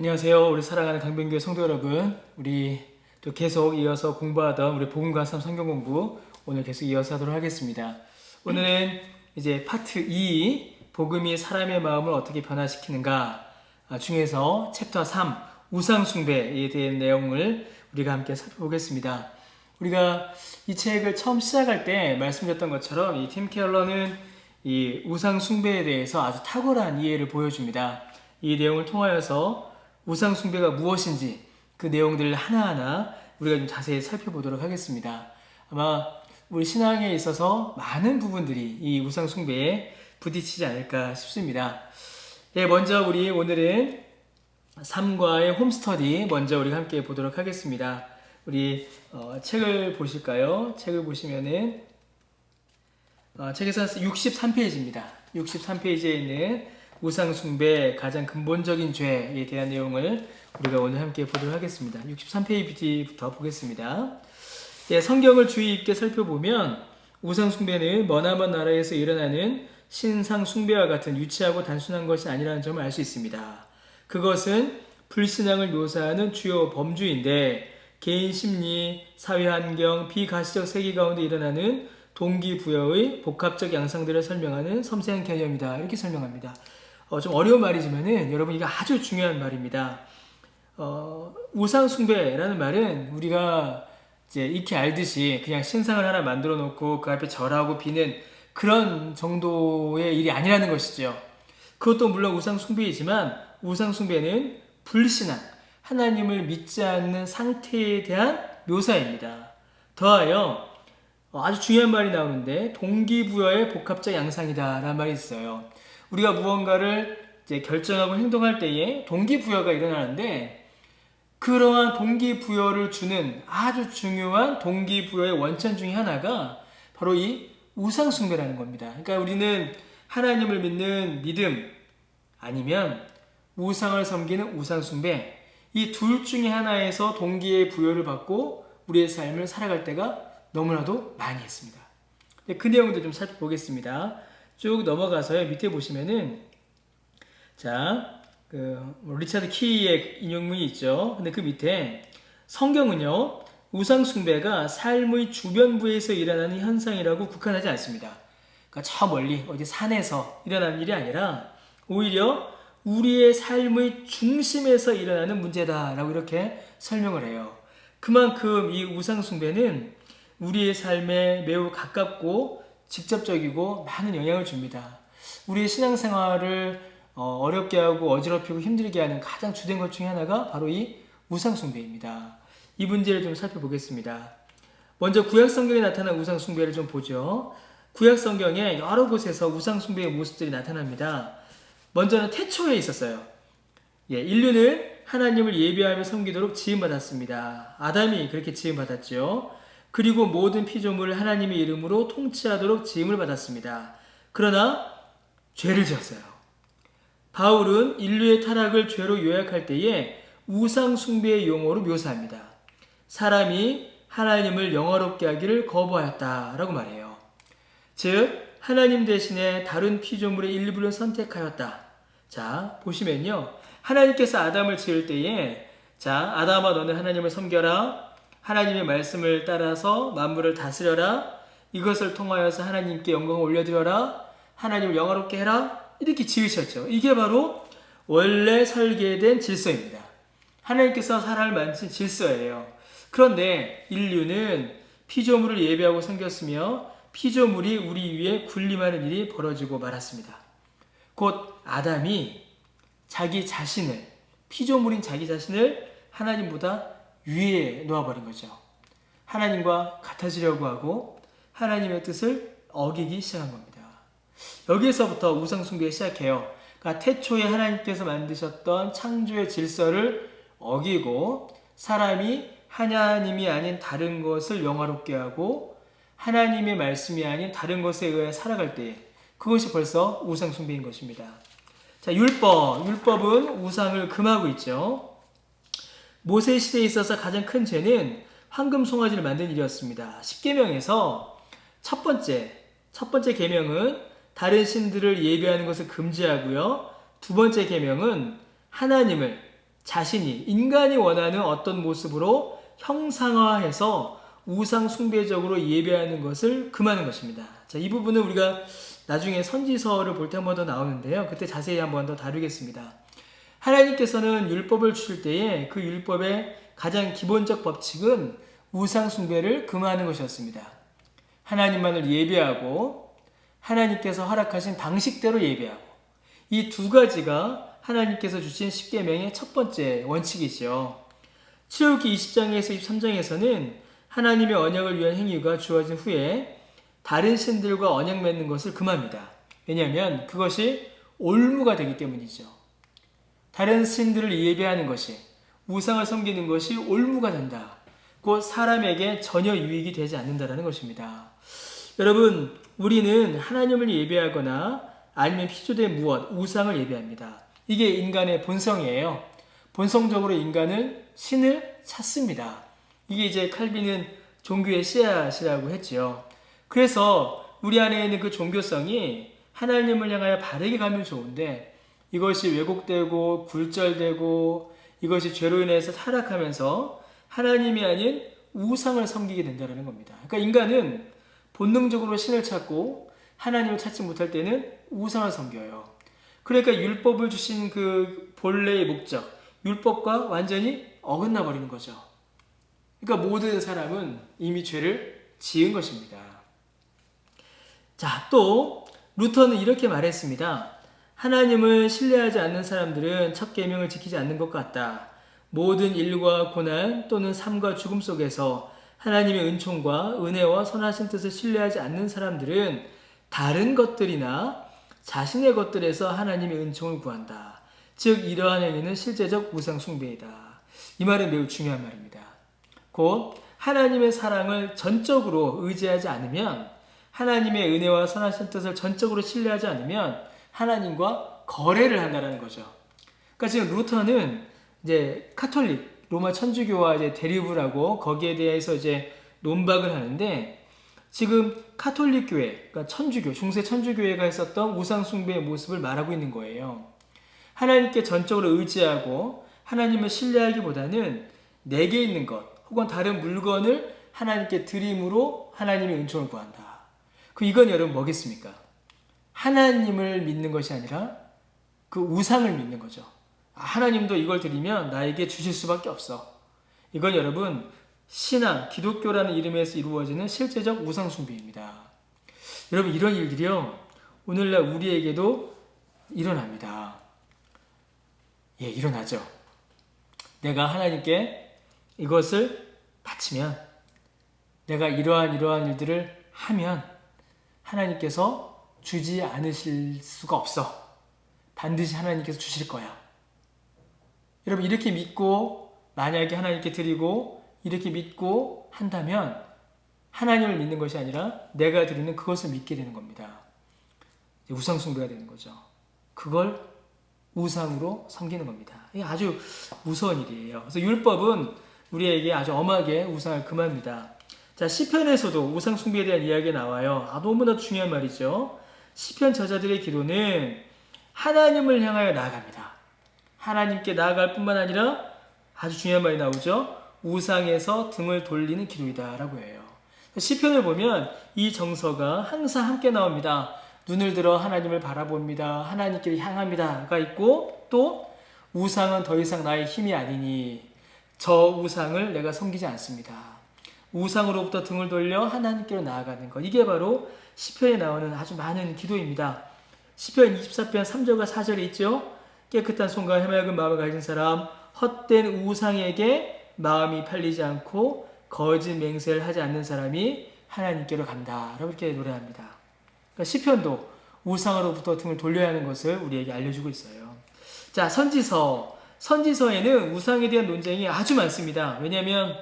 안녕하세요. 우리 사랑하는 강변교회 성도 여러분. 우리 또 계속 이어서 공부하던 우리 복음과 삶 성경 공부 오늘 계속 이어서 하도록 하겠습니다. 오늘은 이제 파트 2 복음이 사람의 마음을 어떻게 변화시키는가 중에서 챕터 3 우상 숭배에 대한 내용을 우리가 함께 살펴보겠습니다. 우리가 이 책을 처음 시작할 때 말씀드렸던 것처럼 이 팀 켈러는 이 우상 숭배에 대해서 아주 탁월한 이해를 보여줍니다. 이 내용을 통하여서 우상 숭배가 무엇인지 그 내용들을 하나하나 우리가 좀 자세히 살펴보도록 하겠습니다. 아마 우리 신앙에 있어서 많은 부분들이 이 우상 숭배에 부딪히지 않을까 싶습니다. 먼저 우리 오늘은 3과의 홈스터디 먼저 우리가 함께 보도록 하겠습니다. 우리 책을 보실까요? 책을 보시면은 책에서 63페이지입니다. 63페이지에 있는 우상 숭배 가장 근본적인 죄에 대한 내용을 우리가 오늘 함께 보도록 하겠습니다. 63페이지부터 보겠습니다. 성경을 주의 깊게 살펴보면 우상 숭배는 머나먼 나라에서 일어나는 신상 숭배와 같은 유치하고 단순한 것이 아니라는 점을 알 수 있습니다. 그것은 불신앙을 묘사하는 주요 범주인데 개인 심리, 사회 환경, 비가시적 세계 가운데 일어나는 동기부여의 복합적 양상들을 설명하는 섬세한 개념이다. 이렇게 설명합니다. 좀 어려운 말이지만은 여러분 이거 아주 중요한 말입니다. 우상 숭배라는 말은 우리가 이제 익히 알듯이 그냥 신상을 하나 만들어 놓고 그 앞에 절하고 비는 그런 정도의 일이 아니라는 것이죠. 그것도 물론 우상 숭배이지만 우상 숭배는 불신앙, 하나님을 믿지 않는 상태에 대한 묘사입니다. 더하여 아주 중요한 말이 나오는데 동기부여의 복합적 양상이다 라는 말이 있어요. 우리가 무언가를 이제 결정하고 행동할 때에 동기부여가 일어나는데 그러한 동기부여를 주는 아주 중요한 동기부여의 원천 중에 하나가 바로 이 우상숭배라는 겁니다. 그러니까 우리는 하나님을 믿는 믿음 아니면 우상을 섬기는 우상숭배 이 둘 중에 하나에서 동기의 부여를 받고 우리의 삶을 살아갈 때가 너무나도 많이 있습니다. 그 내용도 좀 살펴보겠습니다. 쭉 넘어가서요. 밑에 보시면은 리차드 키의 인용문이 있죠. 근데 그 밑에 성경은요. 우상 숭배가 삶의 주변부에서 일어나는 현상이라고 국한하지 않습니다. 그러니까 저 멀리 어디 산에서 일어나는 일이 아니라 오히려 우리의 삶의 중심에서 일어나는 문제다라고 이렇게 설명을 해요. 그만큼 이 우상 숭배는 우리의 삶에 매우 가깝고 직접적이고 많은 영향을 줍니다. 우리의 신앙생활을 어렵게 하고 어지럽히고 힘들게 하는 가장 주된 것 중에 하나가 바로 이 우상숭배입니다. 이 문제를 좀 살펴보겠습니다. 먼저 구약성경에 나타난 우상숭배를 좀 보죠. 구약성경에 여러 곳에서 우상숭배의 모습들이 나타납니다. 먼저는 태초에 있었어요. 인류는 하나님을 예배하며 섬기도록 지음받았습니다. 아담이 그렇게 지음받았죠. 그리고 모든 피조물을 하나님의 이름으로 통치하도록 지음을 받았습니다. 그러나 죄를 지었어요. 바울은 인류의 타락을 죄로 요약할 때에 우상 숭배의 용어로 묘사합니다. 사람이 하나님을 영화롭게 하기를 거부하였다라고 말해요. 즉 하나님 대신에 다른 피조물의 일부를 선택하였다. 자, 보시면요. 하나님께서 아담을 지을 때에 아담아 너는 하나님을 섬겨라. 하나님의 말씀을 따라서 만물을 다스려라. 이것을 통하여서 하나님께 영광을 올려드려라. 하나님을 영화롭게 해라. 이렇게 지으셨죠. 이게 바로 원래 설계된 질서입니다. 하나님께서 사람을 만드신 질서예요. 그런데 인류는 피조물을 예배하고 섬겼으며 피조물이 우리 위에 군림하는 일이 벌어지고 말았습니다. 곧 아담이 자기 자신을, 피조물인 자기 자신을 하나님보다 위에 놓아버린 거죠. 하나님과 같아지려고 하고 하나님의 뜻을 어기기 시작한 겁니다. 여기에서부터 우상숭배가 시작해요. 그러니까 태초에 하나님께서 만드셨던 창조의 질서를 어기고 사람이 하나님이 아닌 다른 것을 영화롭게 하고 하나님의 말씀이 아닌 다른 것에 의해 살아갈 때 그것이 벌써 우상숭배인 것입니다. 자, 율법은 우상을 금하고 있죠. 모세 시대에 있어서 가장 큰 죄는 황금 송아지를 만든 일이었습니다. 십계명에서 첫 번째 계명은 다른 신들을 예배하는 것을 금지하고요. 두 번째 계명은 하나님을 자신이 인간이 원하는 어떤 모습으로 형상화해서 우상 숭배적으로 예배하는 것을 금하는 것입니다. 자, 이 부분은 우리가 나중에 선지서를 볼 때 한 번 더 나오는데요. 그때 자세히 한 번 더 다루겠습니다. 하나님께서는 율법을 주실 때에 그 율법의 가장 기본적 법칙은 우상 숭배를 금하는 것이었습니다. 하나님만을 예배하고 하나님께서 허락하신 방식대로 예배하고, 이 두 가지가 하나님께서 주신 십계명의 첫 번째 원칙이죠. 출애굽기 20장에서 23장에서는 하나님의 언약을 위한 행위가 주어진 후에 다른 신들과 언약 맺는 것을 금합니다. 왜냐하면 그것이 올무가 되기 때문이죠. 다른 신들을 예배하는 것이, 우상을 섬기는 것이 올무가 된다. 곧 사람에게 전혀 유익이 되지 않는다는 것입니다. 여러분, 우리는 하나님을 예배하거나 아니면 피조된 무엇, 우상을 예배합니다. 이게 인간의 본성이에요. 본성적으로 인간은 신을 찾습니다. 이게 이제 칼빈은 종교의 씨앗이라고 했지요. 그래서 우리 안에 있는 그 종교성이 하나님을 향하여 바르게 가면 좋은데, 이것이 왜곡되고 굴절되고 이것이 죄로 인해서 타락하면서 하나님이 아닌 우상을 섬기게 된다는 겁니다. 그러니까 인간은 본능적으로 신을 찾고 하나님을 찾지 못할 때는 우상을 섬겨요. 그러니까 율법을 주신 그 본래의 목적, 율법과 완전히 어긋나 버리는 거죠. 그러니까 모든 사람은 이미 죄를 지은 것입니다. 자, 또 루터는 이렇게 말했습니다. 하나님을 신뢰하지 않는 사람들은 첫 계명을 지키지 않는 것 같다. 모든 일과 고난 또는 삶과 죽음 속에서 하나님의 은총과 은혜와 선하신 뜻을 신뢰하지 않는 사람들은 다른 것들이나 자신의 것들에서 하나님의 은총을 구한다. 즉 이러한 행위는 실제적 우상 숭배이다. 이 말은 매우 중요한 말입니다. 곧 하나님의 사랑을 전적으로 의지하지 않으면, 하나님의 은혜와 선하신 뜻을 전적으로 신뢰하지 않으면 하나님과 거래를 한다는 거죠. 그러니까 지금 루터는 이제 카톨릭, 로마 천주교와 이제 대립을 하고 거기에 대해서 이제 논박을 하는데, 지금 카톨릭 교회, 그러니까 천주교, 중세 천주교회가 했었던 우상 숭배의 모습을 말하고 있는 거예요. 하나님께 전적으로 의지하고 하나님을 신뢰하기보다는 내게 있는 것 혹은 다른 물건을 하나님께 드림으로 하나님의 은총을 구한다. 이건 여러분 뭐겠습니까? 하나님을 믿는 것이 아니라 그 우상을 믿는 거죠. 하나님도 이걸 드리면 나에게 주실 수밖에 없어. 이건 여러분 신앙, 기독교라는 이름에서 이루어지는 실제적 우상 숭배입니다. 여러분, 이런 일들이요 오늘날 우리에게도 일어납니다. 예, 일어나죠. 내가 하나님께 이것을 바치면, 내가 이러한 일들을 하면 하나님께서 주지 않으실 수가 없어. 반드시 하나님께서 주실 거야. 여러분, 이렇게 믿고 만약에 하나님께 드리고 이렇게 믿고 한다면 하나님을 믿는 것이 아니라 내가 드리는 그것을 믿게 되는 겁니다. 우상 숭배가 되는 거죠. 그걸 우상으로 섬기는 겁니다. 이게 아주 무서운 일이에요. 그래서 율법은 우리에게 아주 엄하게 우상을 금합니다. 자, 시편에서도 우상 숭배에 대한 이야기가 나와요. 너무나 중요한 말이죠. 시편 저자들의 기도는 하나님을 향하여 나아갑니다. 하나님께 나아갈 뿐만 아니라 아주 중요한 말이 나오죠. 우상에서 등을 돌리는 기도이다 라고 해요. 시편을 보면 이 정서가 항상 함께 나옵니다. 눈을 들어 하나님을 바라봅니다. 하나님께 향합니다가 있고, 또 우상은 더 이상 나의 힘이 아니니 저 우상을 내가 섬기지 않습니다. 우상으로부터 등을 돌려 하나님께로 나아가는 것, 이게 바로 시편에 나오는 아주 많은 기도입니다. 시편 24편 3절과 4절에 있죠. 깨끗한 손과 해맑은 마음을 가진 사람, 헛된 우상에게 마음이 팔리지 않고 거짓 맹세를 하지 않는 사람이 하나님께로 간다 라고 이렇게 노래합니다. 그러니까 시편도 우상으로부터 등을 돌려야 하는 것을 우리에게 알려주고 있어요. 자, 선지서에는 우상에 대한 논쟁이 아주 많습니다. 왜냐하면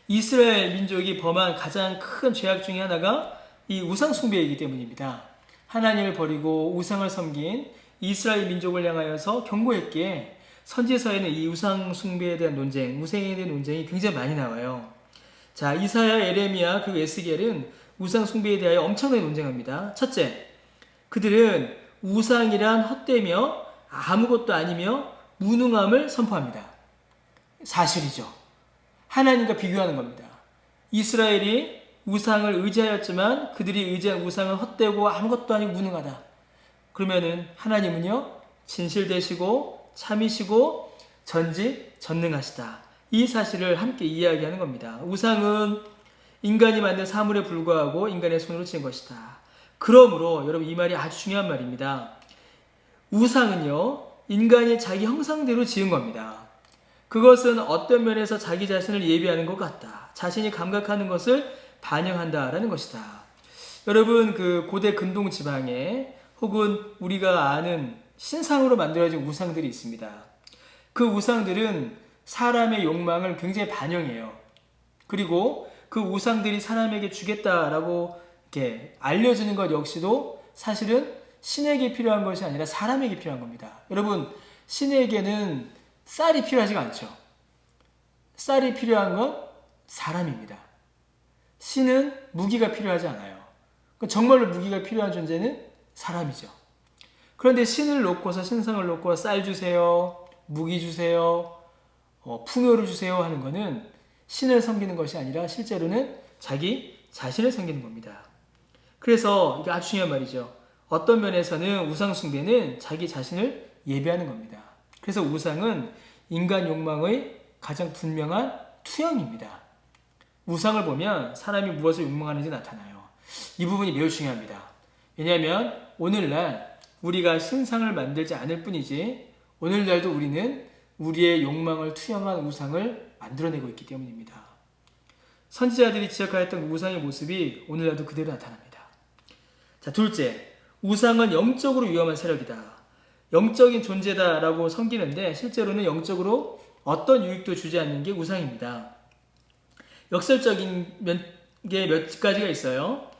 이스라엘 민족이 범한 가장 큰 죄악 중에 하나가 이 우상 숭배이기 때문입니다. 하나님을 버리고 우상을 섬긴 이스라엘 민족을 향하여서 경고했기에 선지서에는 이 우상 숭배에 대한 논쟁, 우상에 대한 논쟁이 굉장히 많이 나와요. 자, 이사야, 에레미야, 그리고 에스겔은 우상 숭배에 대하여 엄청나게 논쟁합니다. 첫째, 그들은 우상이란 헛되며 아무것도 아니며 무능함을 선포합니다. 사실이죠. 하나님과 비교하는 겁니다. 이스라엘이 우상을 의지하였지만 그들이 의지한 우상은 헛되고 아무것도 아니고 무능하다. 그러면은 하나님은요, 진실되시고 참이시고 전지전능하시다. 이 사실을 함께 이야기하는 겁니다. 우상은 인간이 만든 사물에 불과하고 인간의 손으로 지은 것이다. 그러므로 여러분, 이 말이 아주 중요한 말입니다. 우상은요, 인간이 자기 형상대로 지은 겁니다. 그것은 어떤 면에서 자기 자신을 예비하는 것 같다. 자신이 감각하는 것을 반영한다라는 것이다. 여러분, 그 고대 근동 지방에 혹은 우리가 아는 신상으로 만들어진 우상들이 있습니다. 그 우상들은 사람의 욕망을 굉장히 반영해요. 그리고 그 우상들이 사람에게 주겠다라고 이렇게 알려주는 것 역시도 사실은 신에게 필요한 것이 아니라 사람에게 필요한 겁니다. 여러분, 신에게는 쌀이 필요하지가 않죠. 쌀이 필요한 건 사람입니다. 신은 무기가 필요하지 않아요. 정말로 무기가 필요한 존재는 사람이죠. 그런데 신을 놓고서, 신상을 놓고 쌀 주세요, 무기 주세요, 풍요를 주세요 하는 것은 신을 섬기는 것이 아니라 실제로는 자기 자신을 섬기는 겁니다. 그래서 이게 아주 중요한 말이죠. 어떤 면에서는 우상 숭배는 자기 자신을 예배하는 겁니다. 그래서 우상은 인간 욕망의 가장 분명한 투영입니다. 우상을 보면 사람이 무엇을 욕망하는지 나타나요. 이 부분이 매우 중요합니다. 왜냐하면 오늘날 우리가 신상을 만들지 않을 뿐이지 오늘날도 우리는 우리의 욕망을 투영한 우상을 만들어내고 있기 때문입니다. 선지자들이 지적하였던 우상의 모습이 오늘날도 그대로 나타납니다. 자, 둘째, 우상은 영적으로 위험한 세력이다. 영적인 존재다라고 섬기는데 실제로는 영적으로 어떤 유익도 주지 않는 게 우상입니다. 역설적인 게 몇 가지가 있어요.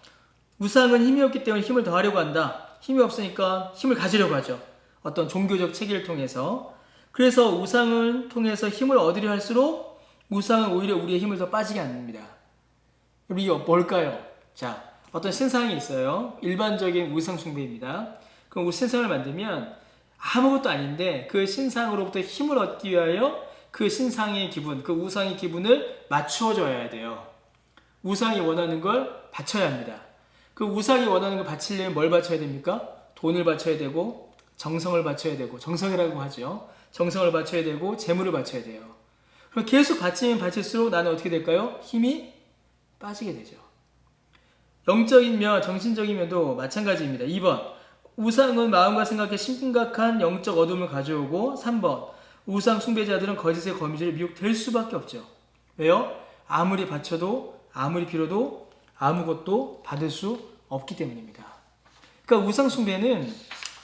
우상은 힘이 없기 때문에 힘을 더하려고 한다. 힘이 없으니까 힘을 가지려고 하죠. 어떤 종교적 체계를 통해서. 그래서 우상을 통해서 힘을 얻으려 할수록 우상은 오히려 우리의 힘을 더 빠지게 합니다. 여러분, 이게 뭘까요? 자, 어떤 신상이 있어요. 일반적인 우상 숭배입니다. 그럼 신상을 만들면 아무것도 아닌데 그 신상으로부터 힘을 얻기 위하여 그 신상의 기분, 그 우상의 기분을 맞추어줘야 돼요. 우상이 원하는 걸 바쳐야 합니다. 그 우상이 원하는 걸 바치려면 뭘 바쳐야 됩니까? 돈을 바쳐야 되고 정성을 바쳐야 되고, 정성이라고 하죠. 정성을 바쳐야 되고 재물을 바쳐야 돼요. 그럼 계속 바치면 바칠수록 나는 어떻게 될까요? 힘이 빠지게 되죠. 영적인 면, 정신적인 면도 마찬가지입니다. 2번, 우상은 마음과 생각에 심각한 영적 어둠을 가져오고, 3번, 우상 숭배자들은 거짓의 거미줄에 미혹될 수밖에 없죠. 왜요? 아무리 바쳐도, 아무리 빌어도 아무것도 받을 수 없기 때문입니다. 그러니까 우상 숭배는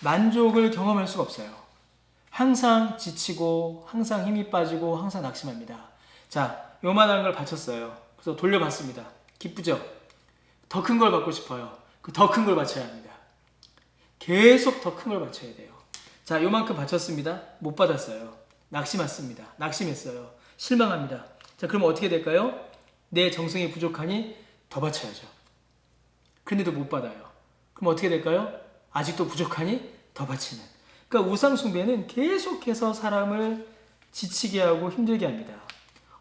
만족을 경험할 수가 없어요. 항상 지치고, 항상 힘이 빠지고, 항상 낙심합니다. 자, 요만한 걸 바쳤어요. 그래서 돌려받습니다. 기쁘죠? 더 큰 걸 받고 싶어요. 그 더 큰 걸 바쳐야 합니다. 계속 더 큰 걸 바쳐야 돼요. 자, 요만큼 바쳤습니다. 못 받았어요. 낙심했습니다. 낙심했어요. 실망합니다. 자, 그럼 어떻게 될까요? 내 정성이 부족하니 더 바쳐야죠. 그런데도 못 받아요. 그럼 어떻게 될까요? 아직도 부족하니 더 바치는. 그러니까 우상 숭배는 계속해서 사람을 지치게 하고 힘들게 합니다.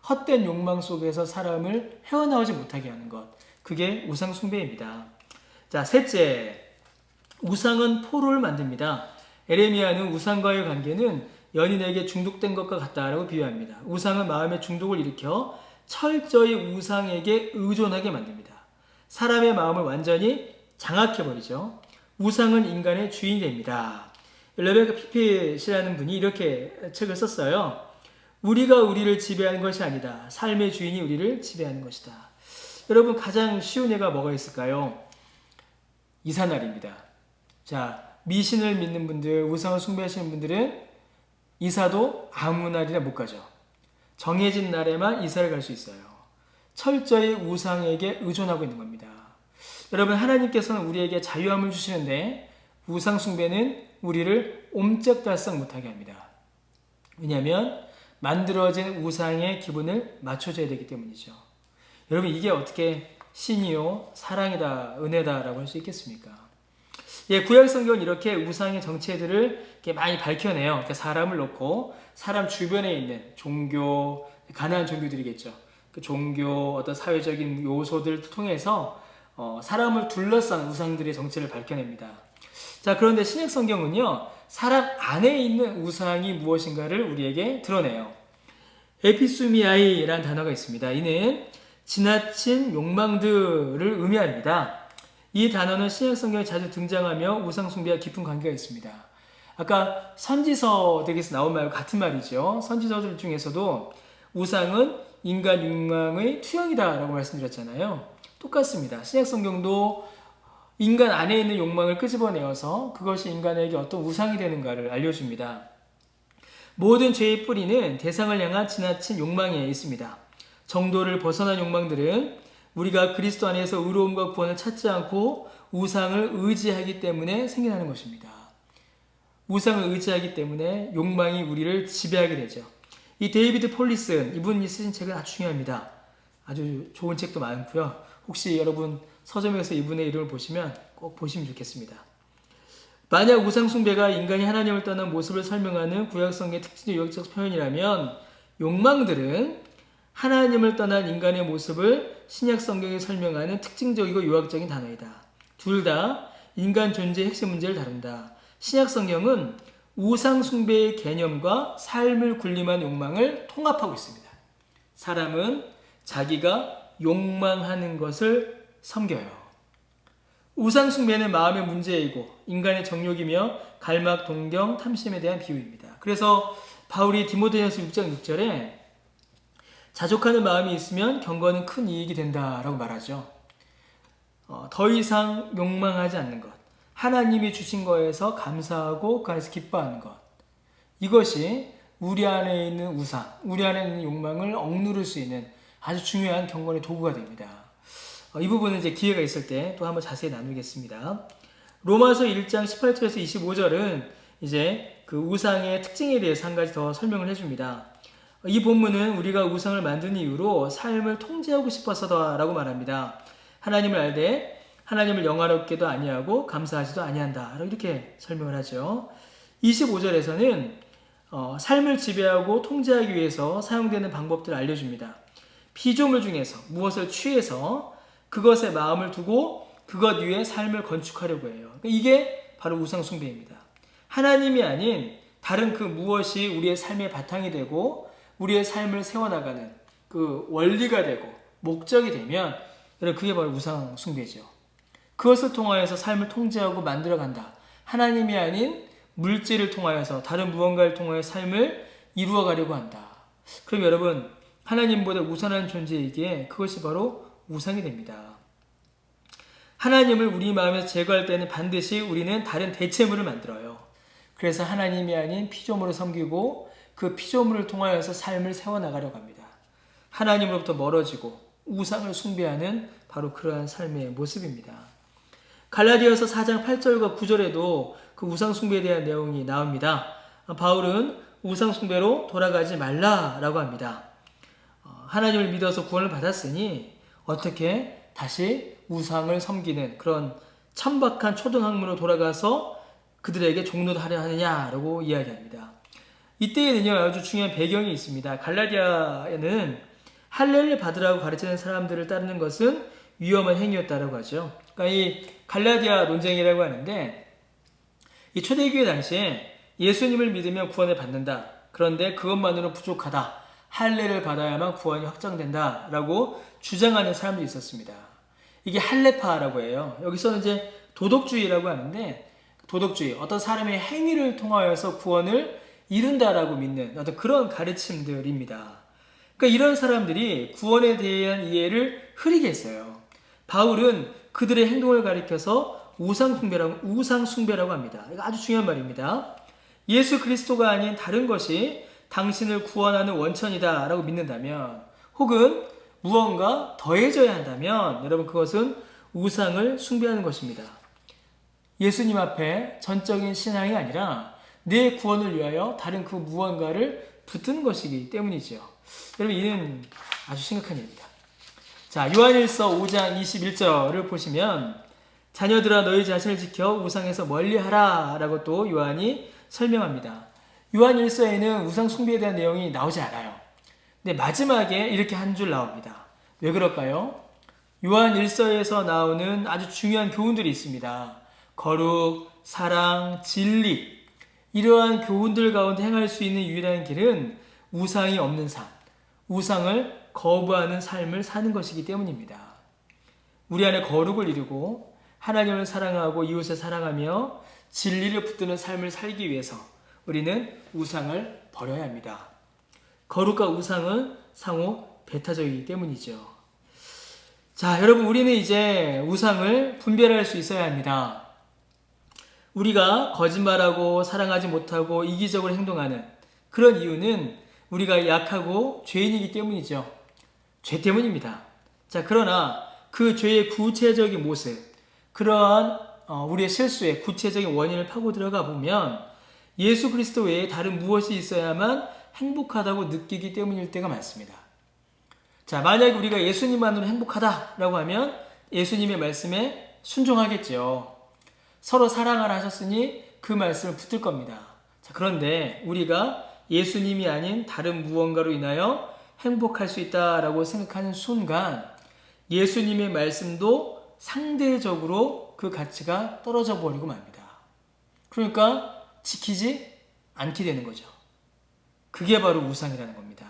헛된 욕망 속에서 사람을 헤어나오지 못하게 하는 것. 그게 우상 숭배입니다. 자, 셋째, 우상은 포로를 만듭니다. 에레미야는 우상과의 관계는 연인에게 중독된 것과 같다라고 비유합니다. 우상은 마음의 중독을 일으켜 철저히 우상에게 의존하게 만듭니다. 사람의 마음을 완전히 장악해버리죠. 우상은 인간의 주인이 됩니다. 레베카 피핏이라는 분이 이렇게 책을 썼어요. 우리가 우리를 지배하는 것이 아니다. 삶의 주인이 우리를 지배하는 것이다. 여러분, 가장 쉬운 예가 뭐가 있을까요? 이사날입니다. 자, 미신을 믿는 분들, 우상을 숭배하시는 분들은 이사도 아무 날이나 못 가죠. 정해진 날에만 이사를 갈 수 있어요. 철저히 우상에게 의존하고 있는 겁니다. 여러분, 하나님께서는 우리에게 자유함을 주시는데 우상 숭배는 우리를 옴짝달싹 못하게 합니다. 왜냐하면 만들어진 우상의 기분을 맞춰줘야 되기 때문이죠. 여러분, 이게 어떻게 신이요, 사랑이다, 은혜다라고 할 수 있겠습니까? 예, 구약 성경은 이렇게 우상의 정체들을 이렇게 많이 밝혀내요. 그러니까 사람을 놓고 사람 주변에 있는 종교, 가나안 종교들이겠죠. 그 종교, 어떤 사회적인 요소들을 통해서 사람을 둘러싼 우상들의 정체를 밝혀냅니다. 자, 그런데 신약 성경은요, 사람 안에 있는 우상이 무엇인가를 우리에게 드러내요. 에피수미아이라는 단어가 있습니다. 이는 지나친 욕망들을 의미합니다. 이 단어는 신약 성경에 자주 등장하며 우상 숭배와 깊은 관계가 있습니다. 아까 선지서들에서 나온 말과 같은 말이죠. 선지서들 중에서도 우상은 인간 욕망의 투영이다라고 말씀드렸잖아요. 똑같습니다. 신약 성경도 인간 안에 있는 욕망을 끄집어내어서 그것이 인간에게 어떤 우상이 되는가를 알려줍니다. 모든 죄의 뿌리는 대상을 향한 지나친 욕망에 있습니다. 정도를 벗어난 욕망들은 우리가 그리스도 안에서 의로움과 구원을 찾지 않고 우상을 의지하기 때문에 생겨나는 것입니다. 우상을 의지하기 때문에 욕망이 우리를 지배하게 되죠. 이 데이비드 폴리슨, 이분이 쓰신 책은 아주 중요합니다. 아주 좋은 책도 많고요. 혹시 여러분 서점에서 이분의 이름을 보시면 꼭 보시면 좋겠습니다. 만약 우상 숭배가 인간이 하나님을 떠난 모습을 설명하는 구약성경의 특징적 유학적 표현이라면 욕망들은 하나님을 떠난 인간의 모습을 신약 성경이 설명하는 특징적이고 유학적인 단어이다. 둘 다 인간 존재의 핵심 문제를 다룬다. 신약 성경은 우상 숭배의 개념과 삶을 군림한 욕망을 통합하고 있습니다. 사람은 자기가 욕망하는 것을 섬겨요. 우상 숭배는 마음의 문제이고 인간의 정욕이며 갈망, 동경, 탐심에 대한 비유입니다. 그래서 바울이 디모데전서 6장 6절에 자족하는 마음이 있으면 경건은 큰 이익이 된다라고 말하죠. 더 이상 욕망하지 않는 것, 하나님이 주신 거에서 감사하고 그 안에서 기뻐하는 것, 이것이 우리 안에 있는 우상, 우리 안에 있는 욕망을 억누를 수 있는 아주 중요한 경건의 도구가 됩니다. 이 부분은 이제 기회가 있을 때 또 한번 자세히 나누겠습니다. 로마서 1장 18절에서 25절은 이제 그 우상의 특징에 대해서 한 가지 더 설명을 해줍니다. 이 본문은 우리가 우상을 만든 이유로 삶을 통제하고 싶어서다라고 말합니다. 하나님을 알되 하나님을 영화롭게도 아니하고 감사하지도 아니한다. 이렇게 설명을 하죠. 25절에서는 삶을 지배하고 통제하기 위해서 사용되는 방법들을 알려줍니다. 피조물 중에서 무엇을 취해서 그것에 마음을 두고 그것 위에 삶을 건축하려고 해요. 이게 바로 우상 숭배입니다. 하나님이 아닌 다른 그 무엇이 우리의 삶의 바탕이 되고 우리의 삶을 세워나가는 그 원리가 되고 목적이 되면 그게 바로 우상 숭배죠. 그것을 통하여서 삶을 통제하고 만들어간다. 하나님이 아닌 물질을 통하여서 다른 무언가를 통하여 삶을 이루어가려고 한다. 그럼 여러분, 하나님보다 우선한 존재이기에 그것이 바로 우상이 됩니다. 하나님을 우리 마음에서 제거할 때는 반드시 우리는 다른 대체물을 만들어요. 그래서 하나님이 아닌 피조물을 섬기고 그 피조물을 통하여서 삶을 세워나가려고 합니다. 하나님으로부터 멀어지고 우상을 숭배하는 바로 그러한 삶의 모습입니다. 갈라디아서 4장 8절과 9절에도 그 우상 숭배에 대한 내용이 나옵니다. 바울은 우상 숭배로 돌아가지 말라라고 합니다. 하나님을 믿어서 구원을 받았으니 어떻게 다시 우상을 섬기는 그런 천박한 초등학문으로 돌아가서 그들에게 종로도 하려 하느냐라고 이야기합니다. 이때에는요 아주 중요한 배경이 있습니다. 갈라디아에는 할례를 받으라고 가르치는 사람들을 따르는 것은 위험한 행위였다라고 하죠. 그러니까 이 갈라디아 논쟁이라고 하는데 이 초대교회 당시에 예수님을 믿으면 구원을 받는다. 그런데 그것만으로는 부족하다. 할례를 받아야만 구원이 확정된다라고 주장하는 사람들이 있었습니다. 이게 할례파라고 해요. 여기서는 이제 도덕주의라고 하는데 도덕주의, 어떤 사람의 행위를 통하여서 구원을 이룬다라고 믿는 어떤 그런 가르침들입니다. 그러니까 이런 사람들이 구원에 대한 이해를 흐리게 했어요. 바울은 그들의 행동을 가리켜서 우상숭배라고 합니다. 이거 아주 중요한 말입니다. 예수 그리스도가 아닌 다른 것이 당신을 구원하는 원천이다 라고 믿는다면 혹은 무언가 더해져야 한다면 여러분 그것은 우상을 숭배하는 것입니다. 예수님 앞에 전적인 신앙이 아니라 내 구원을 위하여 다른 그 무언가를 붙드는 것이기 때문이죠. 여러분 이는 아주 심각한 일입니다. 자, 요한일서 5장 21절을 보시면 자녀들아 너희 자신을 지켜 우상에서 멀리하라 라고 또 요한이 설명합니다. 요한 1서에는 우상 숭배에 대한 내용이 나오지 않아요. 근데 마지막에 이렇게 한 줄 나옵니다. 왜 그럴까요? 요한 1서에서 나오는 아주 중요한 교훈들이 있습니다. 거룩, 사랑, 진리, 이러한 교훈들 가운데 행할 수 있는 유일한 길은 우상이 없는 삶, 우상을 거부하는 삶을 사는 것이기 때문입니다. 우리 안에 거룩을 이루고 하나님을 사랑하고 이웃을 사랑하며 진리를 붙드는 삶을 살기 위해서 우리는 우상을 버려야 합니다. 거룩과 우상은 상호 배타적이기 때문이죠. 자, 여러분, 우리는 이제 우상을 분별할 수 있어야 합니다. 우리가 거짓말하고 사랑하지 못하고 이기적으로 행동하는 그런 이유는 우리가 약하고 죄인이기 때문이죠. 죄 때문입니다. 자, 그러나 그 죄의 구체적인 모습, 그러한 우리의 실수의 구체적인 원인을 파고 들어가 보면 예수 그리스도 외에 다른 무엇이 있어야만 행복하다고 느끼기 때문일 때가 많습니다. 자, 만약에 우리가 예수님만으로 행복하다라고 하면 예수님의 말씀에 순종하겠죠. 서로 사랑하라 하셨으니 그 말씀을 붙들 겁니다. 자, 그런데 우리가 예수님이 아닌 다른 무언가로 인하여 행복할 수 있다라고 생각하는 순간 예수님의 말씀도 상대적으로 그 가치가 떨어져 버리고 맙니다. 그러니까 지키지 않게 되는 거죠. 그게 바로 우상이라는 겁니다.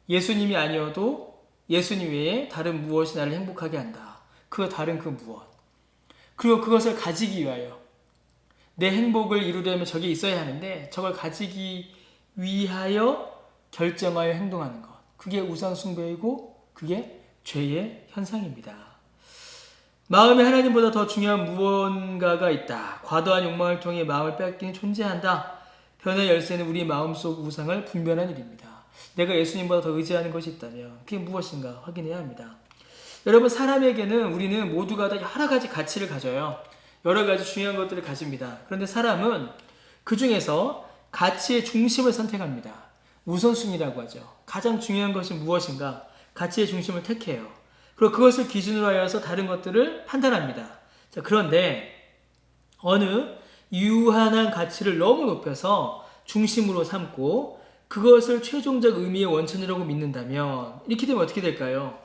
예수님이 아니어도 예수님 외에 다른 무엇이 나를 행복하게 한다. 그 다른 그 무엇. 그리고 그것을 가지기 위하여 내 행복을 이루려면 저게 있어야 하는데 저걸 가지기 위하여 결정하여 행동하는 것. 그게 우상 숭배이고 그게 죄의 현상입니다. 마음에 하나님보다 더 중요한 무언가가 있다. 과도한 욕망을 통해 마음을 빼앗기는 존재한다. 변의 열쇠는 우리 마음속 우상을 분별하는 일입니다. 내가 예수님보다 더 의지하는 것이 있다면 그게 무엇인가 확인해야 합니다. 여러분, 사람에게는 우리는 모두가 다 여러 가지 가치를 가져요. 여러 가지 중요한 것들을 가집니다. 그런데 사람은 그 중에서 가치의 중심을 선택합니다. 우선순위라고 하죠. 가장 중요한 것이 무엇인가? 가치의 중심을 택해요. 그리고 그것을 기준으로 하여서 다른 것들을 판단합니다. 자, 그런데 어느 유한한 가치를 너무 높여서 중심으로 삼고 그것을 최종적 의미의 원천이라고 믿는다면 이렇게 되면 어떻게 될까요?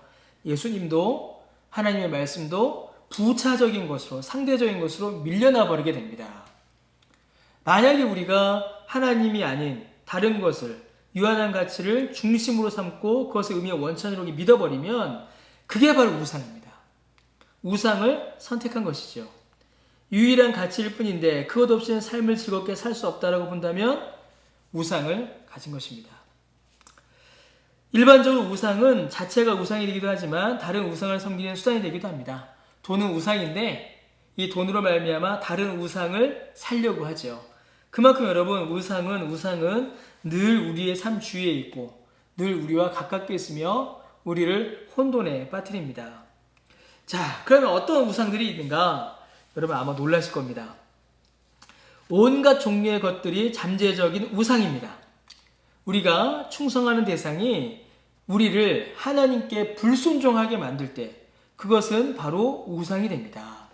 예수님도 하나님의 말씀도 부차적인 것으로 상대적인 것으로 밀려나 버리게 됩니다. 만약에 우리가 하나님이 아닌 다른 것을 유한한 가치를 중심으로 삼고 그것의 의미의 원천으로 믿어버리면 그게 바로 우상입니다. 우상을 선택한 것이죠. 유일한 가치일 뿐인데 그것 없이는 삶을 즐겁게 살 수 없다라고 본다면 우상을 가진 것입니다. 일반적으로 우상은 자체가 우상이 되기도 하지만 다른 우상을 섬기는 수단이 되기도 합니다. 돈은 우상인데 이 돈으로 말미암아 다른 우상을 살려고 하죠. 그만큼 여러분 우상은 늘 우리의 삶 주위에 있고 늘 우리와 가깝게 있으며 우리를 혼돈에 빠뜨립니다. 자, 그러면 어떤 우상들이 있는가? 여러분 아마 놀라실 겁니다. 온갖 종류의 것들이 잠재적인 우상입니다. 우리가 충성하는 대상이 우리를 하나님께 불순종하게 만들 때 그것은 바로 우상이 됩니다.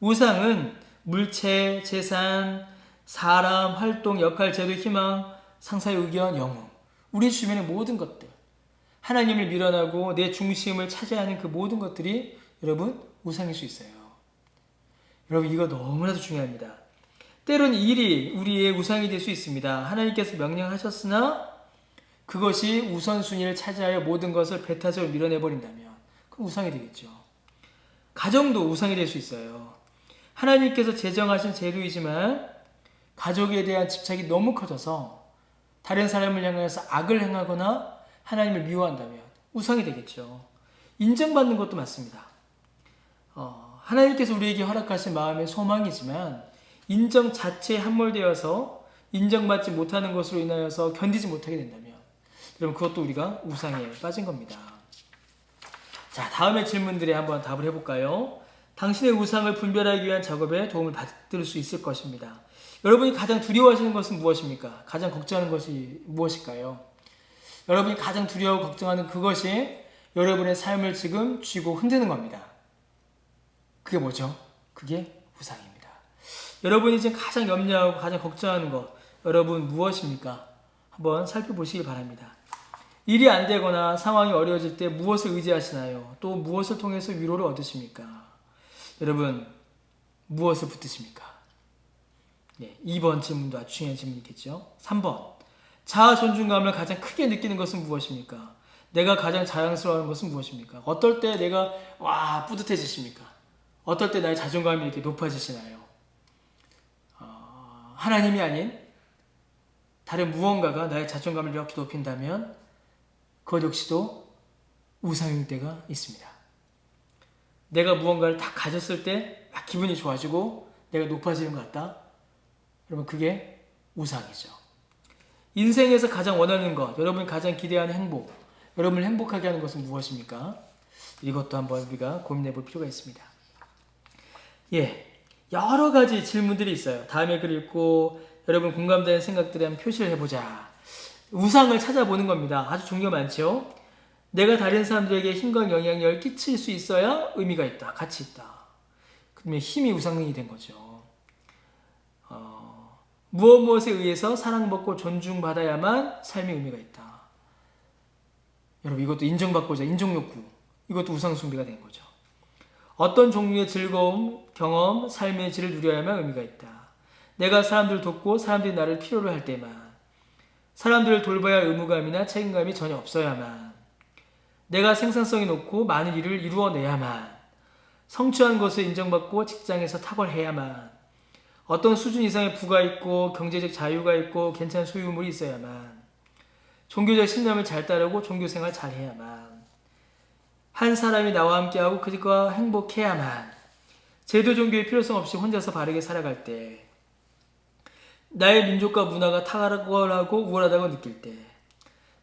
우상은 물체, 재산, 사람, 활동, 역할, 제도, 희망, 상사의 의견, 영웅, 우리 주변의 모든 것들, 하나님을 밀어나고 내 중심을 차지하는 그 모든 것들이 여러분 우상일 수 있어요. 여러분 이거 너무나도 중요합니다. 때론 일이 우리의 우상이 될 수 있습니다. 하나님께서 명령하셨으나 그것이 우선순위를 차지하여 모든 것을 배타적으로 밀어내버린다면 그건 우상이 되겠죠. 가정도 우상이 될 수 있어요. 하나님께서 제정하신 제도이지만 가족에 대한 집착이 너무 커져서 다른 사람을 향해서 악을 행하거나 하나님을 미워한다면 우상이 되겠죠. 인정받는 것도 맞습니다. 하나님께서 우리에게 허락하신 마음의 소망이지만 인정 자체에 함몰되어서 인정받지 못하는 것으로 인하여서 견디지 못하게 된다면 여러분 그것도 우리가 우상에 빠진 겁니다. 자, 다음의 질문들에 한번 답을 해볼까요? 당신의 우상을 분별하기 위한 작업에 도움을 받을 수 있을 것입니다. 여러분이 가장 두려워하시는 것은 무엇입니까? 가장 걱정하는 것이 무엇일까요? 여러분이 가장 두려워 걱정하는 그것이 여러분의 삶을 지금 쥐고 흔드는 겁니다. 그게 뭐죠? 그게 우상입니다. 여러분이 지금 가장 염려하고 가장 걱정하는 것, 여러분 무엇입니까? 한번 살펴보시기 바랍니다. 일이 안 되거나 상황이 어려워질 때 무엇을 의지하시나요? 또 무엇을 통해서 위로를 얻으십니까? 여러분 무엇을 붙드십니까? 네, 2번 질문도 아주 중요한 질문이겠죠. 3번 자아 존중감을 가장 크게 느끼는 것은 무엇입니까? 내가 가장 자랑스러워하는 것은 무엇입니까? 어떨 때 내가 와 뿌듯해지십니까? 어떨 때 나의 자존감이 이렇게 높아지시나요? 하나님이 아닌 다른 무언가가 나의 자존감을 이렇게 높인다면 그것 역시도 우상일 때가 있습니다. 내가 무언가를 다 가졌을 때 막 기분이 좋아지고 내가 높아지는 것 같다. 여러분 그게 우상이죠. 인생에서 가장 원하는 것, 여러분이 가장 기대하는 행복, 여러분을 행복하게 하는 것은 무엇입니까? 이것도 한번 우리가 고민해 볼 필요가 있습니다. 예, 여러 가지 질문들이 있어요. 다음에 글 읽고 여러분 공감되는 생각들에 한번 표시를 해보자. 우상을 찾아보는 겁니다. 아주 종류가 많죠. 내가 다른 사람들에게 힘과 영향력을 끼칠 수 있어야 의미가 있다. 가치 있다. 그러면 힘이 우상이 된 거죠. 무엇에 의해서 사랑받고 존중받아야만 삶의 의미가 있다. 여러분 이것도 인정받고자 인정욕구, 이것도 우상숭배가 된 거죠. 어떤 종류의 즐거움, 경험, 삶의 질을 누려야만 의미가 있다. 내가 사람들을 돕고 사람들이 나를 필요로 할 때만, 사람들을 돌봐야 할 의무감이나 책임감이 전혀 없어야만, 내가 생산성이 높고 많은 일을 이루어내야만, 성취한 것을 인정받고 직장에서 탁월해야만, 어떤 수준 이상의 부가 있고 경제적 자유가 있고 괜찮은 소유물이 있어야만, 종교적 신념을 잘 따르고 종교생활 잘 해야만, 한 사람이 나와 함께하고 그들과 행복해야만, 제도 종교의 필요성 없이 혼자서 바르게 살아갈 때, 나의 민족과 문화가 탁월하고 우월하다고 느낄 때,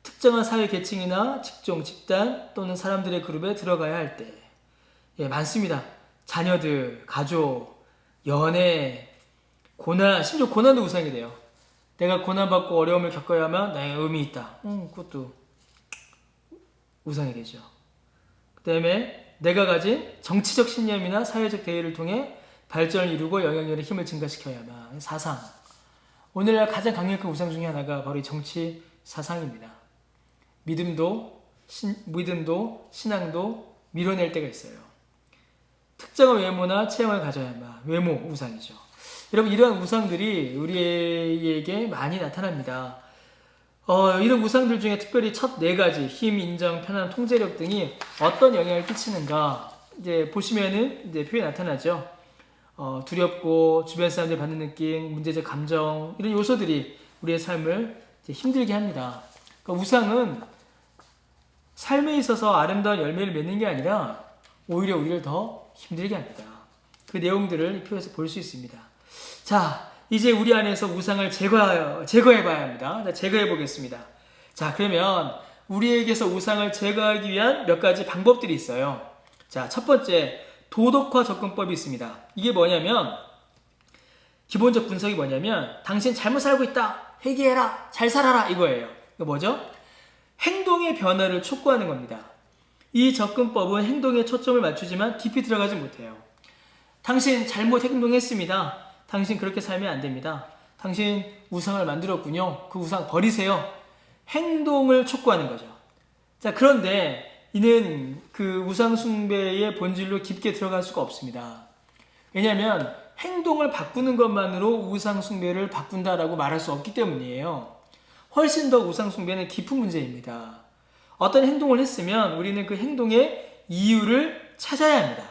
특정한 사회 계층이나 직종, 집단 또는 사람들의 그룹에 들어가야 할 때, 예, 많습니다. 자녀들, 가족, 연애, 고난, 심지어 고난도 우상이 돼요. 내가 고난받고 어려움을 겪어야만 나의 의미 있다. 그것도 우상이 되죠. 그 다음에 내가 가진 정치적 신념이나 사회적 대의를 통해 발전을 이루고 영향력의 힘을 증가시켜야만, 사상. 오늘날 가장 강력한 우상 중에 하나가 바로 이 정치 사상입니다. 믿음도 신앙도 밀어낼 때가 있어요. 특정한 외모나 체형을 가져야만, 외모 우상이죠. 여러분 이러한 우상들이 우리에게 많이 나타납니다. 이런 우상들 중에 특별히 첫 4가지, 힘, 인정, 편안, 통제력 등이 어떤 영향을 끼치는가 이제 보시면은 이제 표현이 나타나죠. 두렵고 주변 사람들이 받는 느낌, 문제적 감정, 이런 요소들이 우리의 삶을 이제 힘들게 합니다. 그러니까 우상은 삶에 있어서 아름다운 열매를 맺는 게 아니라 오히려 우리를 더 힘들게 합니다. 그 내용들을 이 표에서 볼 수 있습니다. 자, 이제 우리 안에서 우상을 제거해 봐야 합니다. 자, 제거해 보겠습니다. 자, 그러면 우리에게서 우상을 제거하기 위한 몇 가지 방법들이 있어요. 자, 첫 번째, 도덕화 접근법이 있습니다. 이게 뭐냐면, 기본적 분석이 뭐냐면, 당신 잘못 살고 있다. 회개해라. 잘 살아라. 이거예요. 이거 뭐죠? 행동의 변화를 촉구하는 겁니다. 이 접근법은 행동에 초점을 맞추지만 깊이 들어가지 못해요. 당신 잘못 행동했습니다. 당신 그렇게 살면 안 됩니다. 당신 우상을 만들었군요. 그 우상 버리세요. 행동을 촉구하는 거죠. 자, 그런데 이는 그 우상 숭배의 본질로 깊게 들어갈 수가 없습니다. 왜냐하면 행동을 바꾸는 것만으로 우상 숭배를 바꾼다라고 말할 수 없기 때문이에요. 훨씬 더 우상 숭배는 깊은 문제입니다. 어떤 행동을 했으면 우리는 그 행동의 이유를 찾아야 합니다.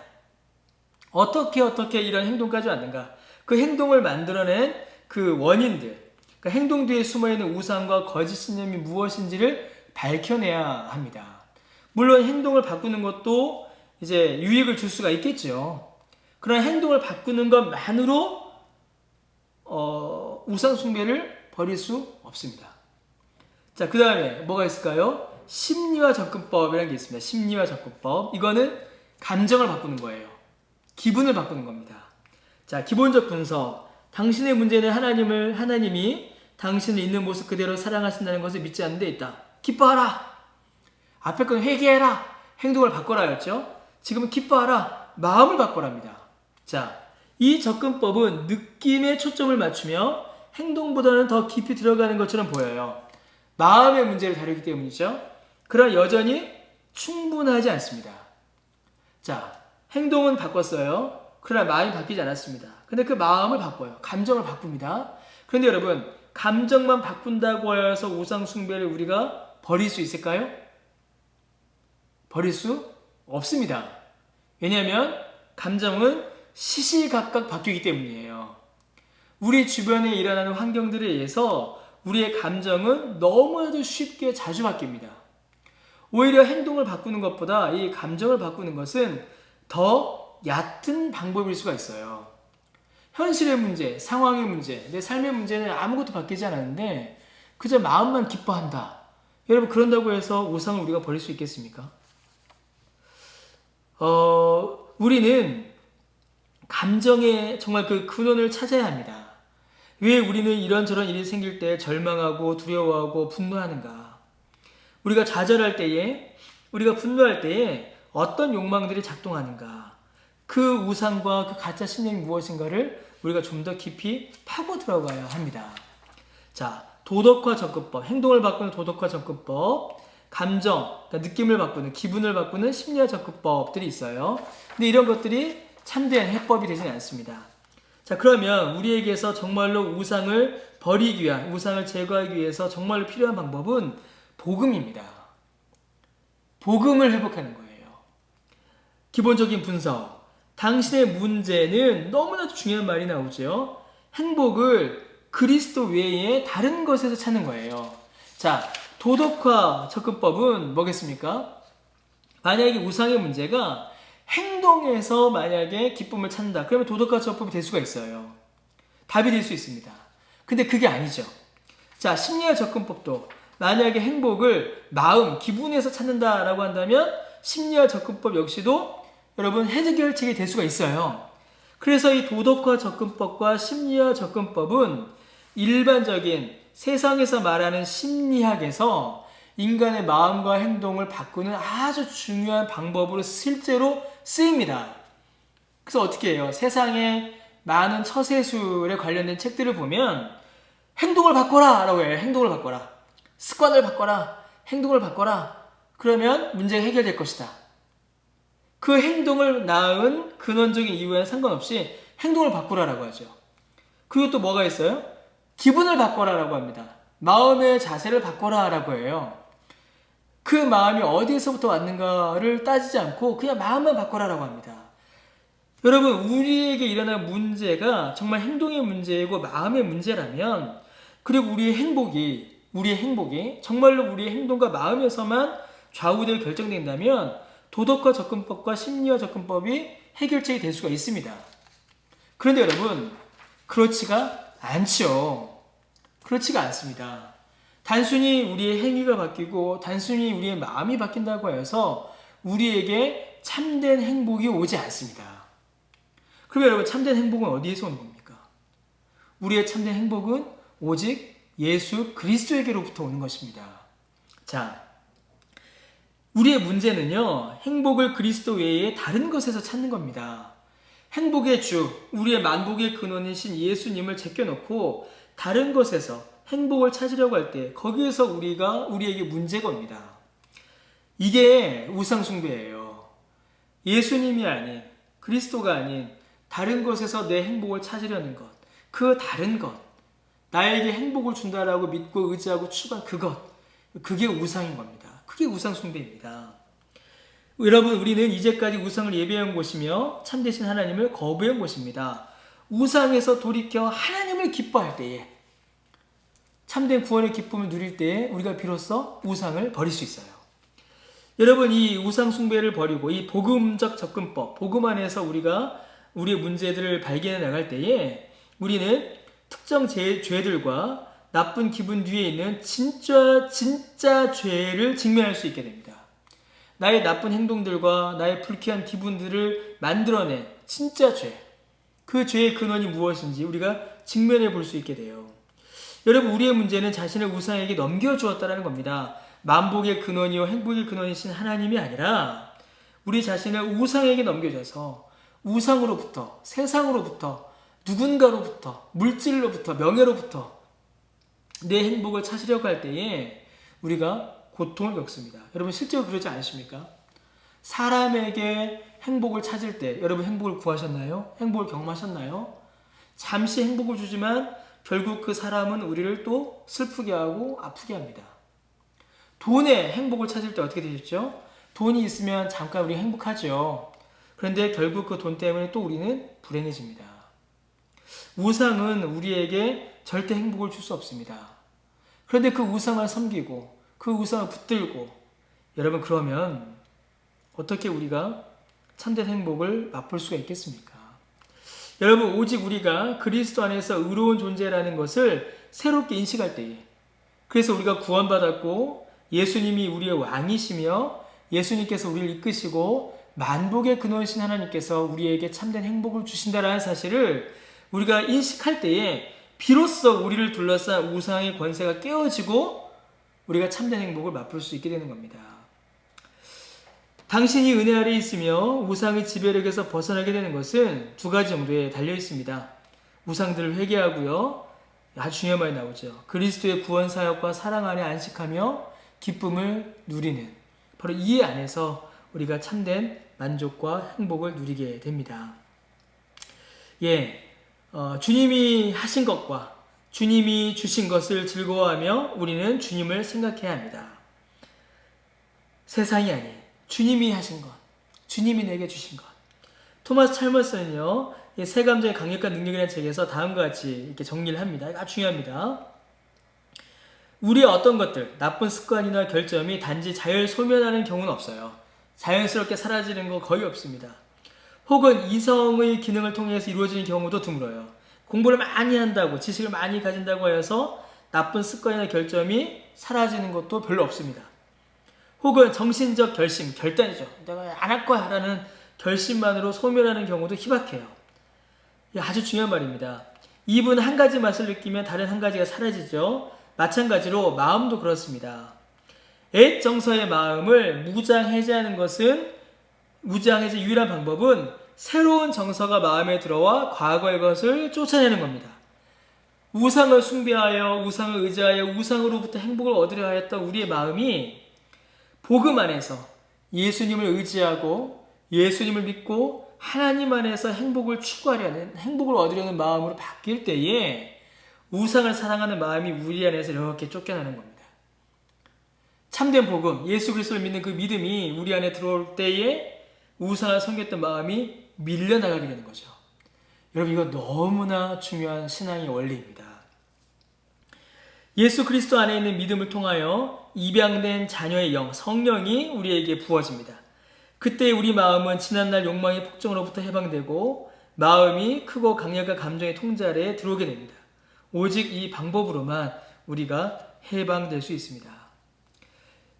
어떻게 이런 행동까지 왔는가? 그 행동을 만들어낸 그 원인들, 그 행동 뒤에 숨어있는 우상과 거짓 신념이 무엇인지를 밝혀내야 합니다. 물론 행동을 바꾸는 것도 이제 유익을 줄 수가 있겠죠. 그런 행동을 바꾸는 것만으로 우상 숭배를 버릴 수 없습니다. 자, 그 다음에 뭐가 있을까요? 심리화 접근법이라는 게 있습니다. 심리화 접근법. 이거는 감정을 바꾸는 거예요. 기분을 바꾸는 겁니다. 자, 기본적 분석. 당신의 문제는 하나님이 당신을 있는 모습 그대로 사랑하신다는 것을 믿지 않는 데 있다. 기뻐하라. 앞에 건 회개해라. 행동을 바꿔라였죠. 지금은 기뻐하라. 마음을 바꿔랍니다. 자, 이 접근법은 느낌에 초점을 맞추며 행동보다는 더 깊이 들어가는 것처럼 보여요. 마음의 문제를 다루기 때문이죠. 그러나 여전히 충분하지 않습니다. 자, 행동은 바꿨어요. 그러나 마음이 바뀌지 않았습니다. 근데 그 마음을 바꿔요. 감정을 바꿉니다. 그런데 여러분, 감정만 바꾼다고 해서 우상 숭배를 우리가 버릴 수 있을까요? 버릴 수 없습니다. 왜냐하면 감정은 시시각각 바뀌기 때문이에요. 우리 주변에 일어나는 환경들에 의해서 우리의 감정은 너무나도 쉽게 자주 바뀝니다. 오히려 행동을 바꾸는 것보다 이 감정을 바꾸는 것은 더 얕은 방법일 수가 있어요. 현실의 문제, 상황의 문제, 내 삶의 문제는 아무것도 바뀌지 않았는데 그저 마음만 기뻐한다. 여러분, 그런다고 해서 우상을 우리가 버릴 수 있겠습니까? 우리는 감정의 정말 그 근원을 찾아야 합니다. 왜 우리는 이런저런 일이 생길 때 절망하고 두려워하고 분노하는가? 우리가 좌절할 때에, 우리가 분노할 때에 어떤 욕망들이 작동하는가? 그 우상과 그 가짜 신념이 무엇인가를 우리가 좀 더 깊이 파고 들어가야 합니다. 자, 도덕화 접근법, 행동을 바꾸는 도덕화 접근법, 감정, 그러니까 느낌을 바꾸는, 기분을 바꾸는 심리학 접근법들이 있어요. 근데 이런 것들이 참된 해법이 되지는 않습니다. 자, 그러면 우리에게서 정말로 우상을 버리기 위한, 우상을 제거하기 위해서 정말로 필요한 방법은 복음입니다. 복음을 회복하는 거예요. 기본적인 분석. 당신의 문제는 너무나도 중요한 말이 나오죠. 행복을 그리스도 외에 다른 것에서 찾는 거예요. 자, 도덕화 접근법은 뭐겠습니까? 만약에 우상의 문제가 행동에서 만약에 기쁨을 찾는다. 그러면 도덕화 접근법이 될 수가 있어요. 답이 될 수 있습니다. 근데 그게 아니죠. 자, 심리학 접근법도 만약에 행복을 마음, 기분에서 찾는다라고 한다면 심리학 접근법 역시도 여러분 해결책이 될 수가 있어요. 그래서 이 도덕화 접근법과 심리학 접근법은 일반적인 세상에서 말하는 심리학에서 인간의 마음과 행동을 바꾸는 아주 중요한 방법으로 실제로 쓰입니다. 그래서 어떻게 해요? 세상에 많은 처세술에 관련된 책들을 보면 행동을 바꿔라 라고 해요. 행동을 바꿔라. 습관을 바꿔라. 행동을 바꿔라. 그러면 문제가 해결될 것이다. 그 행동을 낳은 근원적인 이유와는 상관없이 행동을 바꾸라라고 하죠. 그리고 또 뭐가 있어요? 기분을 바꿔라라고 합니다. 마음의 자세를 바꿔라라고 해요. 그 마음이 어디에서부터 왔는가를 따지지 않고 그냥 마음만 바꿔라라고 합니다. 여러분, 우리에게 일어난 문제가 정말 행동의 문제이고 마음의 문제라면, 그리고 우리의 행복이 정말로 우리의 행동과 마음에서만 좌우되어 결정된다면 도덕화 접근법과 심리화 접근법이 해결책이 될 수가 있습니다. 그런데 여러분, 그렇지가 않죠. 그렇지가 않습니다. 단순히 우리의 행위가 바뀌고 단순히 우리의 마음이 바뀐다고 해서 우리에게 참된 행복이 오지 않습니다. 그러면 여러분, 참된 행복은 어디에서 오는 겁니까? 우리의 참된 행복은 오직 예수 그리스도에게로부터 오는 것입니다. 자, 우리의 문제는요, 행복을 그리스도 외에 다른 것에서 찾는 겁니다. 행복의 주, 우리의 만복의 근원이신 예수님을 제껴놓고 다른 것에서 행복을 찾으려고 할 때 거기에서 우리에게 문제가 옵니다. 이게 우상숭배예요. 예수님이 아닌, 그리스도가 아닌 다른 것에서 내 행복을 찾으려는 것, 그 다른 것, 나에게 행복을 준다라고 믿고 의지하고 추구한 그것, 그게 우상인 겁니다. 그게 우상숭배입니다. 여러분, 우리는 이제까지 우상을 예배한 곳이며 참되신 하나님을 거부한 곳입니다. 우상에서 돌이켜 하나님을 기뻐할 때에, 참된 구원의 기쁨을 누릴 때에 우리가 비로소 우상을 버릴 수 있어요. 여러분, 이 우상 숭배를 버리고 이 복음적 접근법, 복음 안에서 우리가 우리의 문제들을 발견해 나갈 때에 우리는 특정 죄들과 나쁜 기분 뒤에 있는 진짜 죄를 직면할 수 있게 됩니다. 나의 나쁜 행동들과 나의 불쾌한 기분들을 만들어낸 진짜 죄, 그 죄의 근원이 무엇인지 우리가 직면해 볼 수 있게 돼요. 여러분, 우리의 문제는 자신을 우상에게 넘겨주었다는 겁니다. 만복의 근원이요 행복의 근원이신 하나님이 아니라 우리 자신을 우상에게 넘겨줘서 우상으로부터, 세상으로부터, 누군가로부터, 물질로부터, 명예로부터 내 행복을 찾으려고 할 때에 우리가 고통을 겪습니다. 여러분 실제로 그러지 않으십니까? 사람에게 행복을 찾을 때 여러분 행복을 구하셨나요? 행복을 경험하셨나요? 잠시 행복을 주지만 결국 그 사람은 우리를 또 슬프게 하고 아프게 합니다. 돈에 행복을 찾을 때 어떻게 되셨죠? 돈이 있으면 잠깐 우리 행복하죠. 그런데 결국 그 돈 때문에 또 우리는 불행해집니다. 우상은 우리에게 절대 행복을 줄 수 없습니다. 그런데 그 우상을 섬기고 그 우상을 붙들고 여러분 그러면 어떻게 우리가 참된 행복을 맛볼 수가 있겠습니까? 여러분 오직 우리가 그리스도 안에서 의로운 존재라는 것을 새롭게 인식할 때에 그래서 우리가 구원받았고 예수님이 우리의 왕이시며 예수님께서 우리를 이끄시고 만복의 근원이신 하나님께서 우리에게 참된 행복을 주신다라는 사실을 우리가 인식할 때에 비로소 우리를 둘러싼 우상의 권세가 깨어지고 우리가 참된 행복을 맛볼 수 있게 되는 겁니다. 당신이 은혜 아래 있으며 우상의 지배력에서 벗어나게 되는 것은 두 가지 정도에 달려 있습니다. 우상들을 회개하고요. 아주 중요한 말이 나오죠. 그리스도의 구원 사역과 사랑 안에 안식하며 기쁨을 누리는 바로 이 안에서 우리가 참된 만족과 행복을 누리게 됩니다. 주님이 하신 것과 주님이 주신 것을 즐거워하며 우리는 주님을 생각해야 합니다. 세상이 아닌 주님이 하신 것, 주님이 내게 주신 것. 토마스 찰머스는요, 세 감정의 강력한 능력이라는 책에서 다음과 같이 이렇게 정리를 합니다. 아주 중요합니다. 우리의 어떤 것들, 나쁜 습관이나 결점이 단지 자연을 소멸하는 경우는 없어요. 자연스럽게 사라지는 거 거의 없습니다. 혹은 이성의 기능을 통해서 이루어지는 경우도 드물어요. 공부를 많이 한다고, 지식을 많이 가진다고 해서 나쁜 습관이나 결점이 사라지는 것도 별로 없습니다. 혹은 정신적 결심, 결단이죠. 내가 안 할 거야 라는 결심만으로 소멸하는 경우도 희박해요. 아주 중요한 말입니다. 입은 한 가지 맛을 느끼면 다른 한 가지가 사라지죠. 마찬가지로 마음도 그렇습니다. 옛 정서의 마음을 무장해제하는 유일한 방법은 새로운 정서가 마음에 들어와 과거의 것을 쫓아내는 겁니다. 우상을 숭배하여 우상을 의지하여 우상으로부터 행복을 얻으려 하였던 우리의 마음이 복음 안에서 예수님을 의지하고 예수님을 믿고 하나님 안에서 행복을 추구하려는 행복을 얻으려는 마음으로 바뀔 때에 우상을 사랑하는 마음이 우리 안에서 이렇게 쫓겨나는 겁니다. 참된 복음, 예수 그리스도를 믿는 그 믿음이 우리 안에 들어올 때에 우상을 섬겼던 마음이 밀려나가게 되는 거죠. 여러분 이거 너무나 중요한 신앙의 원리입니다. 예수 그리스도 안에 있는 믿음을 통하여 입양된 자녀의 영, 성령이 우리에게 부어집니다. 그때 우리 마음은 지난날 욕망의 폭정으로부터 해방되고 마음이 크고 강력한 감정의 통제 아래에 들어오게 됩니다. 오직 이 방법으로만 우리가 해방될 수 있습니다.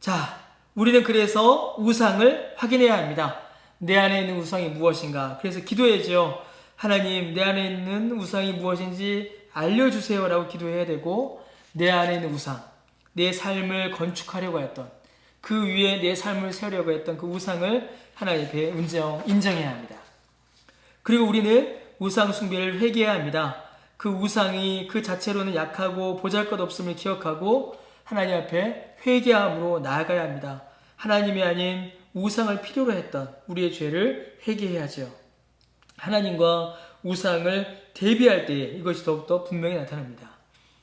자, 우리는 그래서 우상을 확인해야 합니다. 내 안에 있는 우상이 무엇인가? 그래서 기도해야죠. 하나님, 내 안에 있는 우상이 무엇인지 알려주세요 라고 기도해야 되고 내 안에 있는 우상, 내 삶을 건축하려고 했던 그 위에 내 삶을 세우려고 했던 그 우상을 하나님 앞에 인정해야 합니다. 그리고 우리는 우상 숭배를 회개해야 합니다. 그 우상이 그 자체로는 약하고 보잘것없음을 기억하고 하나님 앞에 회개함으로 나아가야 합니다. 하나님이 아닌 우상을 필요로 했던 우리의 죄를 회개해야죠. 하나님과 우상을 대비할 때에 이것이 더욱더 분명히 나타납니다.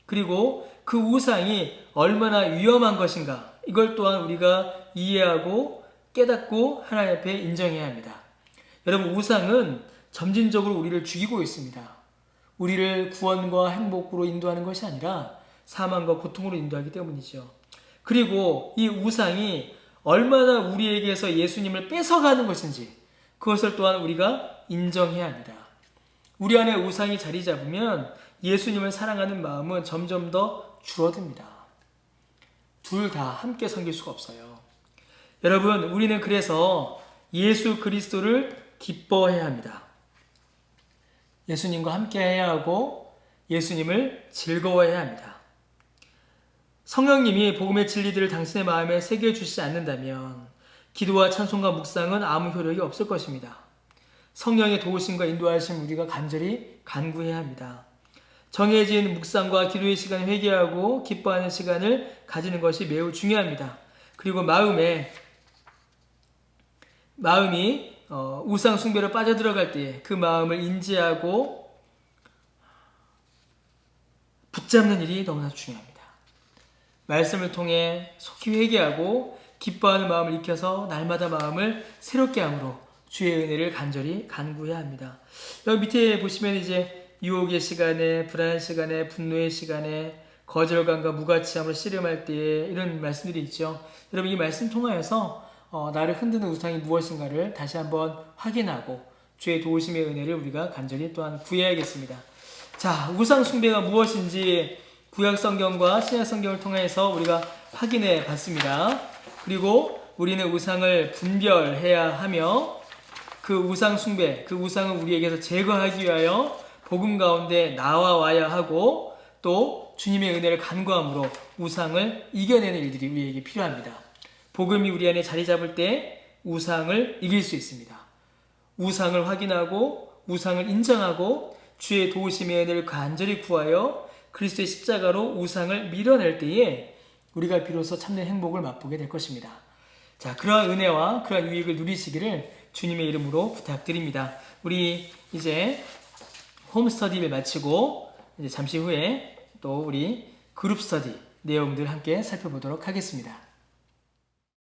그리고 그 우상이 얼마나 위험한 것인가 이걸 또한 우리가 이해하고 깨닫고 하나님 앞에 인정해야 합니다. 여러분 우상은 점진적으로 우리를 죽이고 있습니다. 우리를 구원과 행복으로 인도하는 것이 아니라 사망과 고통으로 인도하기 때문이죠. 그리고 이 우상이 얼마나 우리에게서 예수님을 뺏어가는 것인지 그것을 또한 우리가 인정해야 합니다. 우리 안에 우상이 자리 잡으면 예수님을 사랑하는 마음은 점점 더 줄어듭니다. 둘 다 함께 섬길 수가 없어요. 여러분, 우리는 그래서 예수 그리스도를 기뻐해야 합니다. 예수님과 함께 해야 하고 예수님을 즐거워해야 합니다. 성령님이 복음의 진리들을 당신의 마음에 새겨주시지 않는다면 기도와 찬송과 묵상은 아무 효력이 없을 것입니다. 성령의 도우심과 인도하심 우리가 간절히 간구해야 합니다. 정해진 묵상과 기도의 시간을 회개하고 기뻐하는 시간을 가지는 것이 매우 중요합니다. 그리고 마음이 우상 숭배로 빠져들어갈 때 그 마음을 인지하고 붙잡는 일이 너무나 중요합니다. 말씀을 통해 속히 회개하고 기뻐하는 마음을 익혀서 날마다 마음을 새롭게 함으로 주의 은혜를 간절히 간구해야 합니다. 여기 밑에 보시면 이제 유혹의 시간에, 불안한 시간에, 분노의 시간에, 거절감과 무가치함을 씨름할 때에 이런 말씀들이 있죠. 여러분 이 말씀 통하여서 나를 흔드는 우상이 무엇인가를 다시 한번 확인하고 주의 도우심의 은혜를 우리가 간절히 또한 구해야겠습니다. 자, 우상 숭배가 무엇인지 구약 성경과 신약 성경을 통해서 우리가 확인해 봤습니다. 그리고 우리는 우상을 분별해야 하며 그 우상 숭배, 그 우상을 우리에게서 제거하기 위하여 복음 가운데 나와야 하고 또 주님의 은혜를 간구함으로 우상을 이겨내는 일들이 우리에게 필요합니다. 복음이 우리 안에 자리 잡을 때 우상을 이길 수 있습니다. 우상을 확인하고 우상을 인정하고 주의 도우심의 은혜를 간절히 구하여 그리스도의 십자가로 우상을 밀어낼 때에 우리가 비로소 참된 행복을 맛보게 될 것입니다. 자, 그러한 은혜와 그러한 유익을 누리시기를 주님의 이름으로 부탁드립니다. 우리 이제 홈스터디를 마치고 이제 잠시 후에 또 우리 그룹 스터디 내용들 함께 살펴보도록 하겠습니다.